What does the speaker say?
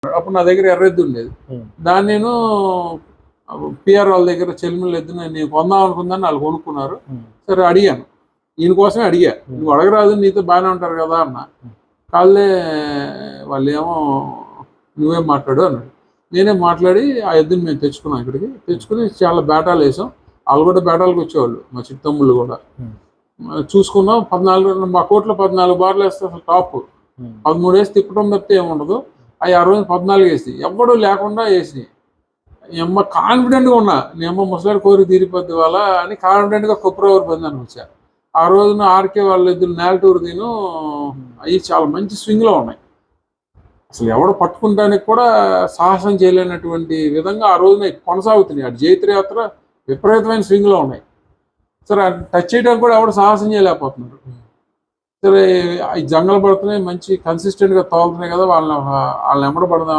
అప్పుడు నా దగ్గర ఎర్రెద్దు ఉండేది. దాన్ని నేను పిఆర్ వాళ్ళ దగ్గర చెల్లిమిల్లి ఎద్దు నేను కొందాం అనుకుందాన్ని వాళ్ళు కొనుక్కున్నారు. సరే అడిగాను, ఈయన కోసమే అడిగా, నువ్వు అడగరాదు నీతో బాగానే ఉంటారు కదా అన్న. కాళ్ళే వాళ్ళు ఏమో నువ్వేం మాట్లాడు అన్నాడు. నేనే మాట్లాడి ఆ ఎద్దుని మేము తెచ్చుకున్నాం, ఇక్కడికి తెచ్చుకుని చాలా బేటాలు వేసాం. వాళ్ళు కూడా బేటాలకు వచ్చేవాళ్ళు, మా చిత్తమ్ముళ్ళు కూడా. చూసుకున్నాం, 14 మా కోట్లో 14 బార్లు వేస్తే అసలు టాప్. 13 వేసి తిప్పడం తప్పితే ఏముండదు. అవి ఆ రోజు 14 వేసి ఎవ్వడూ లేకుండా వేసి అమ్మ కాన్ఫిడెంట్గా ఉన్నా, నేను అమ్మ ముసలాడి కోరి తీరిపోద్ది వాళ్ళ అని కాన్ఫిడెంట్గా ఫిబ్రవరి 10 వచ్చా. ఆ రోజున ఆర్కే వాళ్ళ ఇద్దరు నేలటూరు దీను అవి చాలా మంచి స్వింగ్లో ఉన్నాయి. అసలు ఎవడు పట్టుకుంటానికి కూడా సాహసం చేయలేనటువంటి విధంగా ఆ రోజున కొనసాగుతున్నాయి. అటు జైత్రయాత్ర విపరీతమైన స్వింగ్లో ఉన్నాయి. సరే టచ్ చేయడానికి కూడా ఎవడు సాహసం చేయలేకపోతున్నారు. సరే ఈ జంగల్ పడుతున్నాయి, మంచి కన్సిస్టెంట్గా తోలుతున్నాయి కదా, వాళ్ళని ఎమ్మడ పడదాం